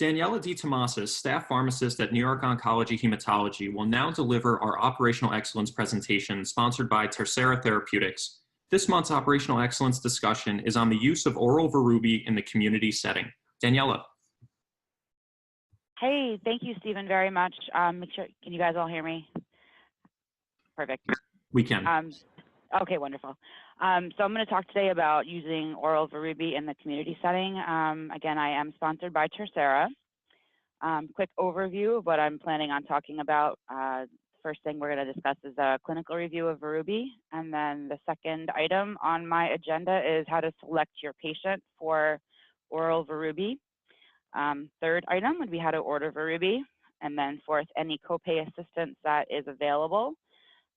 Daniela DeThomasis, staff pharmacist at New York Oncology Hematology, will now deliver our Operational Excellence presentation sponsored by Tercera Therapeutics. This month's Operational Excellence discussion is on the use of oral Varubi in the community setting. Daniela. Hey, thank you, Stephen, very much. Make sure, can you guys all hear me? Perfect. We can. Okay, wonderful. So I'm going to talk today about using oral Varubi in the community setting. Again, I am sponsored by Tercera. Quick overview of what I'm planning on talking about. First thing we're going to discuss is a clinical review of Varubi. And then the second item on my agenda is how to select your patient for oral Varubi. Third item would be how to order Varubi. And then fourth, any copay assistance that is available.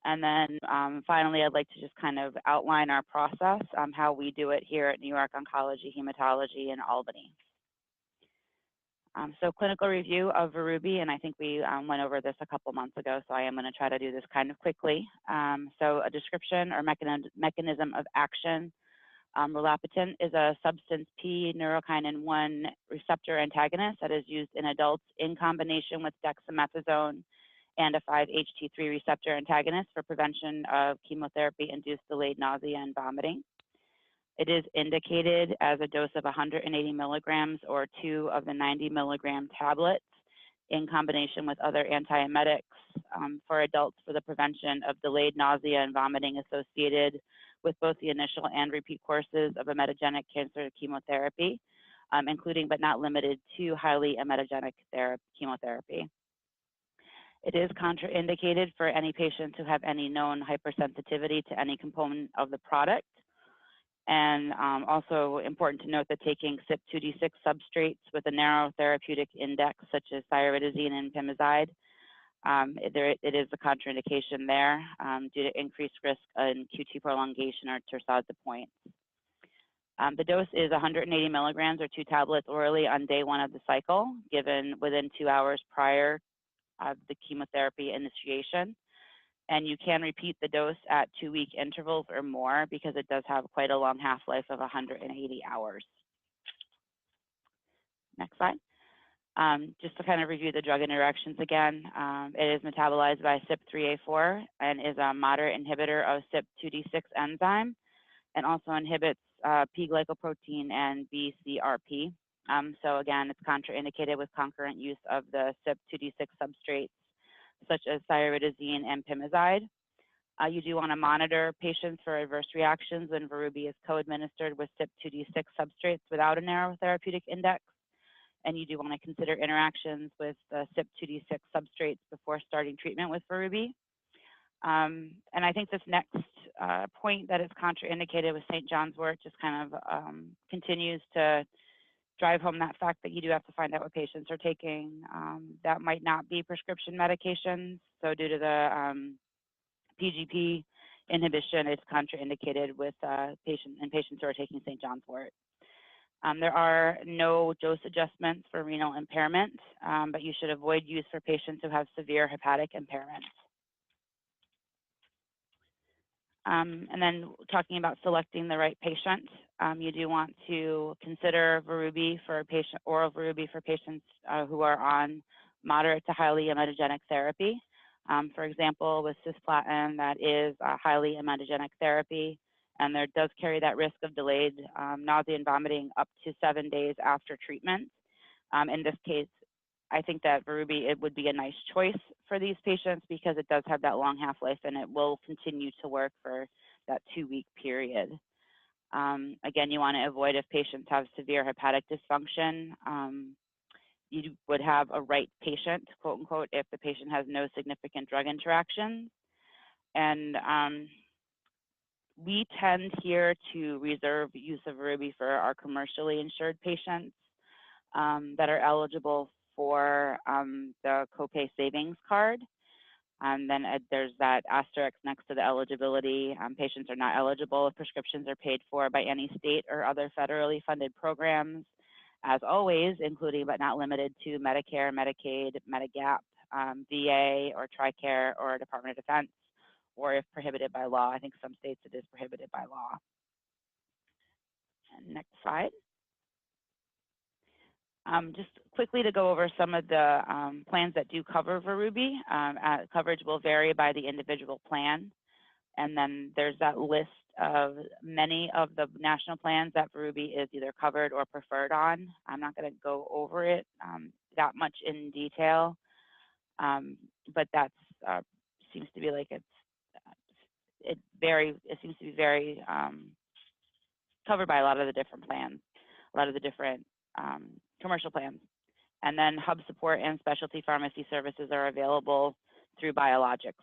And then finally, I'd like to just kind of outline our process, how we do it here at New York Oncology Hematology in Albany. So clinical review of Varubi, and I think we went over this a couple months ago, so I am going to try to do this kind of quickly. So a description or mechanism of action. Rolapitant is a substance P neurokinin 1 receptor antagonist that is used in adults in combination with dexamethasone and a 5-HT3 receptor antagonist for prevention of chemotherapy-induced delayed nausea and vomiting. It is indicated as a dose of 180 milligrams or 2 of the 90 milligram tablets in combination with other antiemetics for adults for the prevention of delayed nausea and vomiting associated with both the initial and repeat courses of emetogenic cancer chemotherapy, including but not limited to highly emetogenic chemotherapy. It is contraindicated for any patients who have any known hypersensitivity to any component of the product. And also important to note that taking CYP2D6 substrates with a narrow therapeutic index, such as thyroidazine and pimozide, it is a contraindication there due to increased risk in QT prolongation or torsades points. The dose is 180 milligrams or 2 tablets orally on day 1 of the cycle, given within 2 hours prior of the chemotherapy initiation. And you can repeat the dose at 2-week intervals or more because it does have quite a long half-life of 180 hours. Next slide. Just to kind of review the drug interactions again, it is metabolized by CYP3A4 and is a moderate inhibitor of CYP2D6 enzyme and also inhibits P-glycoprotein and BCRP. So again, it's contraindicated with concurrent use of the CYP2D6 substrates such as thyroidazine and pimozide. You do want to monitor patients for adverse reactions when Varubi is co-administered with CYP2D6 substrates without a narrow therapeutic index. And you do want to consider interactions with the CYP2D6 substrates before starting treatment with Varubi. And I think this next point that is contraindicated with St. John's wort just kind of continues to drive home that fact that you do have to find out what patients are taking. That might not be prescription medications. So due to the PGP inhibition, it's contraindicated with patients who are taking St. John's wort. There are no dose adjustments for renal impairment, but you should avoid use for patients who have severe hepatic impairment. And then talking about selecting the right patient, you do want to consider Varubi for oral Varubi for patients who are on moderate to highly emetogenic therapy. For example, with cisplatin, that is a highly emetogenic therapy, and there does carry that risk of delayed nausea and vomiting up to 7 days after treatment. In this case, I think that Varubi, it would be a nice choice for these patients because it does have that long half-life and it will continue to work for that 2-week period. Again, you want to avoid if patients have severe hepatic dysfunction. You would have a right patient, quote unquote, if the patient has no significant drug interactions. And we tend here to reserve use of Varubi for our commercially insured patients that are eligible for the copay savings card. And then there's that asterisk next to the eligibility. Patients are not eligible if prescriptions are paid for by any state or other federally funded programs, as always, including but not limited to Medicare, Medicaid, Medigap, VA, or TRICARE, or Department of Defense, or if prohibited by law. I think some states it is prohibited by law. And next slide. Just quickly to go over some of the plans that do cover Varubi. Coverage will vary by the individual plan. And then there's that list of many of the national plans that Varubi is either covered or preferred on. I'm not going to go over it that much in detail, but that's seems to be like it seems to be very covered by a lot of the different plans, a lot of the different commercial plans. And then hub support and specialty pharmacy services are available through biologics.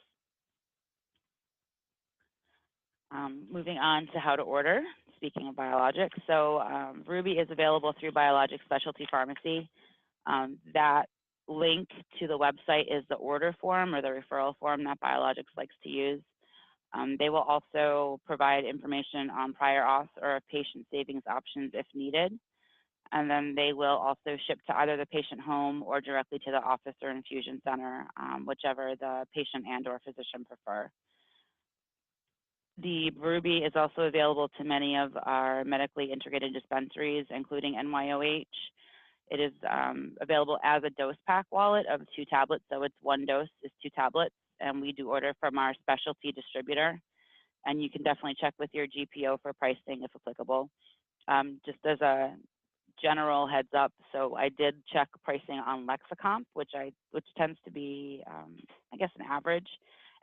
Moving on to how to order, speaking of biologics. So Varubi is available through Biologics Specialty Pharmacy. That link to the website is the order form or the referral form that Biologics likes to use. They will also provide information on prior auth or patient savings options if needed. And then they will also ship to either the patient home or directly to the office or infusion center, whichever the patient and or physician prefer. The Varubi is also available to many of our medically integrated dispensaries, including NYOH. It is available as a dose pack wallet of 2 tablets, so it's 1 dose is 2 tablets, and we do order from our specialty distributor. And you can definitely check with your GPO for pricing if applicable. Just as a general heads up, so I did check pricing on Lexicomp, which tends to be, I guess, an average,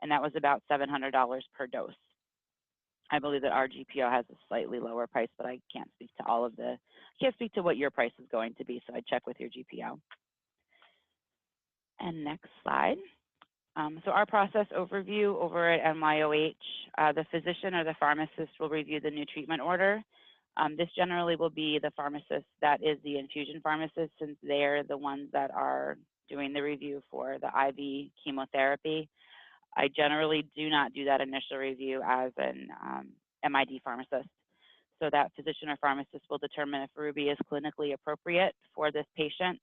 and that was about $700 per dose. I believe that our GPO has a slightly lower price, but I can't speak to can't speak to what your price is going to be, so I check with your GPO. And next slide. So our process overview over at NYOH, the physician or the pharmacist will review the new treatment order. This generally will be the pharmacist that is the infusion pharmacist, since they're the ones that are doing the review for the IV chemotherapy. I generally do not do that initial review as an MID pharmacist. So that physician or pharmacist will determine if Varubi is clinically appropriate for this patient.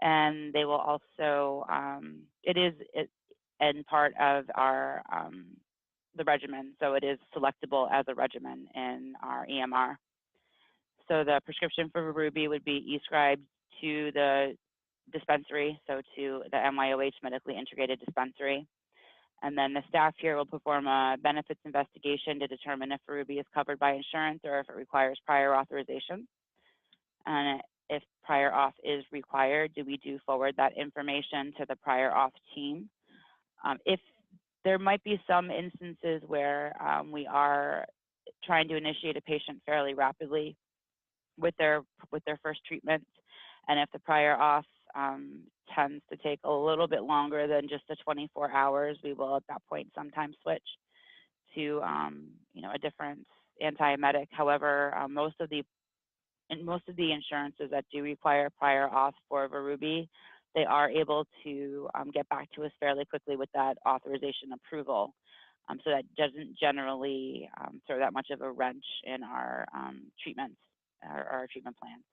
And they will also, it is in part of our, the regimen. So it is selectable as a regimen in our EMR. So the prescription for Varubi would be e-scribed to the dispensary, so to the NYOH medically integrated dispensary. And then the staff here will perform a benefits investigation to determine if Varubi is covered by insurance or if it requires prior authorization. And if prior auth is required, we do forward that information to the prior auth team. If there might be some instances where we are trying to initiate a patient fairly rapidly with their first treatment, and if the prior auth tends to take a little bit longer than just the 24 hours, we will at that point sometimes switch to a different antiemetic. However, most of the insurances that do require prior auth for Varubi, they are able to get back to us fairly quickly with that authorization approval. So that doesn't generally throw that much of a wrench in our treatments, our treatment plans.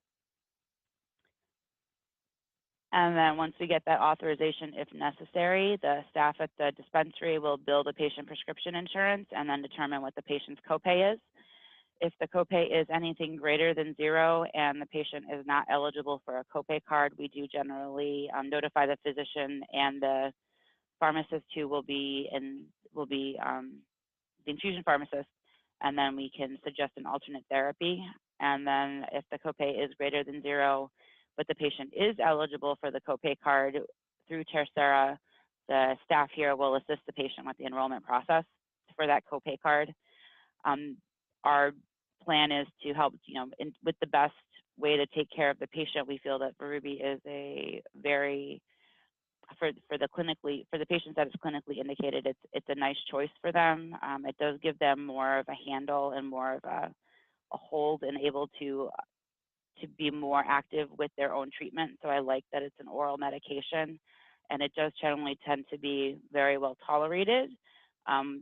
And then once we get that authorization, if necessary, the staff at the dispensary will bill the patient prescription insurance and then determine what the patient's copay is. If the copay is anything greater than 0 and the patient is not eligible for a copay card, we do generally notify the physician and the pharmacist who will be the infusion pharmacist, and then we can suggest an alternate therapy. And then if the copay is greater than 0, but the patient is eligible for the copay card through Tercera, the staff here will assist the patient with the enrollment process for that copay card. Our plan is to help, with the best way to take care of the patient. We feel that Varubi is a very, for the patients that is clinically indicated, it's a nice choice for them. It does give them more of a handle and more of a hold and able to be more active with their own treatment. So I like that it's an oral medication, and it does generally tend to be very well tolerated.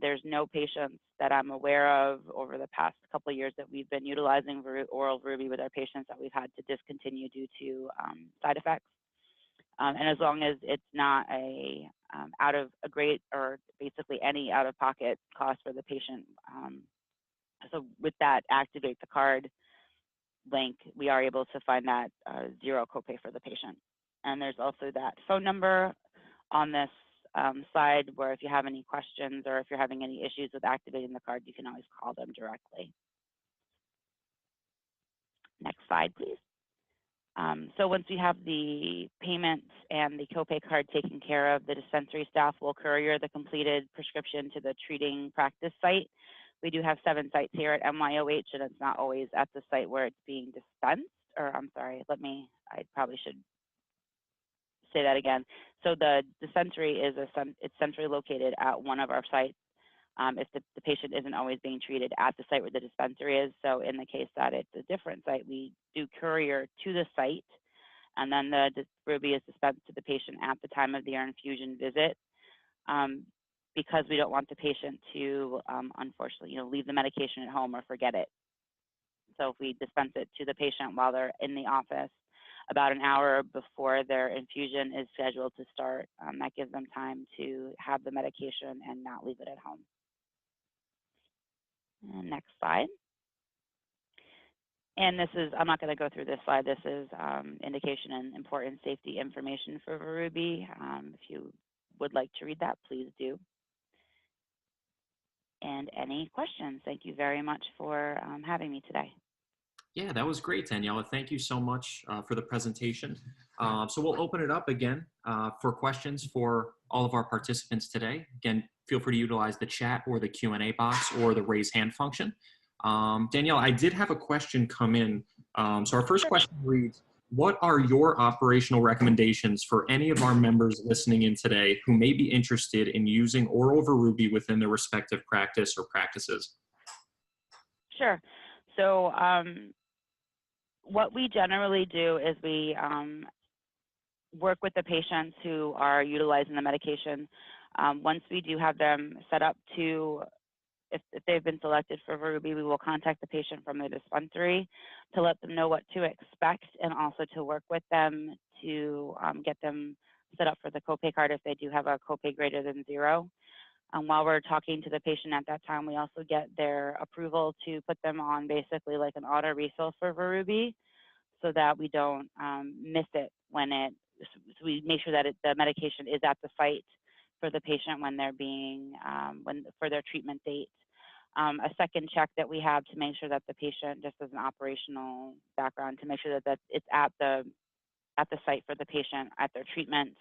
There's no patients that I'm aware of over the past couple of years that we've been utilizing oral Varubi with our patients that we've had to discontinue due to side effects. And as long as it's not out of a great or basically any out-of-pocket cost for the patient. So with that, activate the card. link, we are able to find that zero copay for the patient. And there's also that phone number on this slide where if you have any questions or if you're having any issues with activating the card, you can always call them directly. Next slide, please. So once we have the payments and the copay card taken care of, the dispensary staff will courier the completed prescription to the treating practice site. We do have 7 sites here at NYOH, and it's not always at the site where it's being dispensed. Or I'm sorry, I probably should say that again. So the dispensary is it's centrally located at one of our sites. If the patient isn't always being treated at the site where the dispensary is. So in the case that it's a different site, we do courier to the site, and then the Varubi is dispensed to the patient at the time of their infusion visit, because we don't want the patient to, unfortunately, leave the medication at home or forget it. So if we dispense it to the patient while they're in the office, about an hour before their infusion is scheduled to start, that gives them time to have the medication and not leave it at home. And next slide. And this is, I'm not going to go through this slide. This is indication and important safety information for Varubi. If you would like to read that, please do. And any questions? Thank you very much for having me today. Yeah, that was great, Daniela. Thank you so much for the presentation. So we'll open it up again for questions for all of our participants today. Again, feel free to utilize the chat or the Q&A box or the raise hand function. Daniela, I did have a question come in. So our first question reads, what are your operational recommendations for any of our members listening in today who may be interested in using oral Varubi within their respective practice or practices? Sure. So what we generally do is we work with the patients who are utilizing the medication. Once we do have them set up to, if they've been selected for Varubi, we will contact the patient from the dispensary to let them know what to expect, and also to work with them to get them set up for the copay card if they do have a copay greater than 0. While we're talking to the patient at that time, we also get their approval to put them on basically like an auto refill for Varubi, so that we don't miss it when so we make sure that the medication is at the site for the patient when they're being, for their treatment date. A second check that we have to make sure that the patient, just as an operational background, to make sure that it's at the site for the patient at their treatment.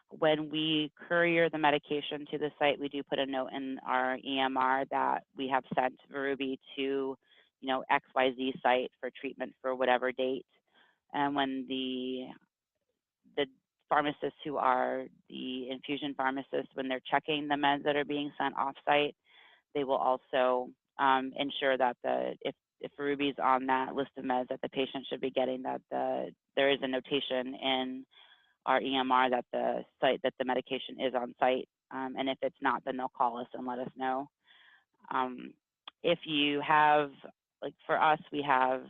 When we courier the medication to the site, we do put a note in our EMR that we have sent Varubi to, XYZ site for treatment for whatever date. And when the pharmacists who are the infusion pharmacists, when they're checking the meds that are being sent off-site, they will also ensure that if Varubi's on that list of meds that the patient should be getting, that there is a notation in our EMR that the medication is on site. And if it's not, then they'll call us and let us know. If you have, like for us, we have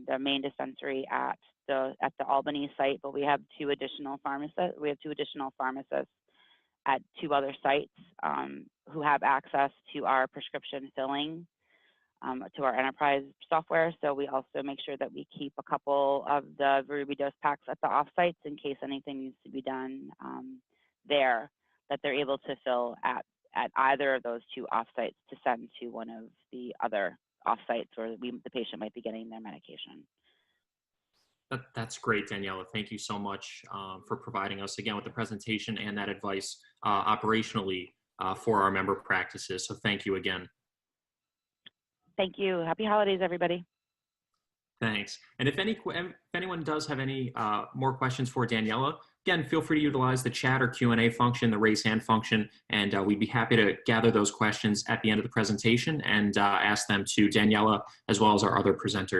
the main dispensary at the Albany site, but we have 2 additional pharmacists. We have 2 additional pharmacists at 2 other sites who have access to our prescription filling, to our enterprise software. So we also make sure that we keep a couple of the Varubi dose packs at the off sites in case anything needs to be done there, that they're able to fill at either of those 2 off sites to send to one of the other off sites where the patient might be getting their medication. That's great, Daniela. Thank you so much for providing us again with the presentation and that advice operationally for our member practices. So thank you again. Thank you. Happy holidays, everybody. Thanks. And if anyone does have any more questions for Daniela, again, feel free to utilize the chat or Q&A function, the raise hand function, and we'd be happy to gather those questions at the end of the presentation and ask them to Daniela as well as our other presenters.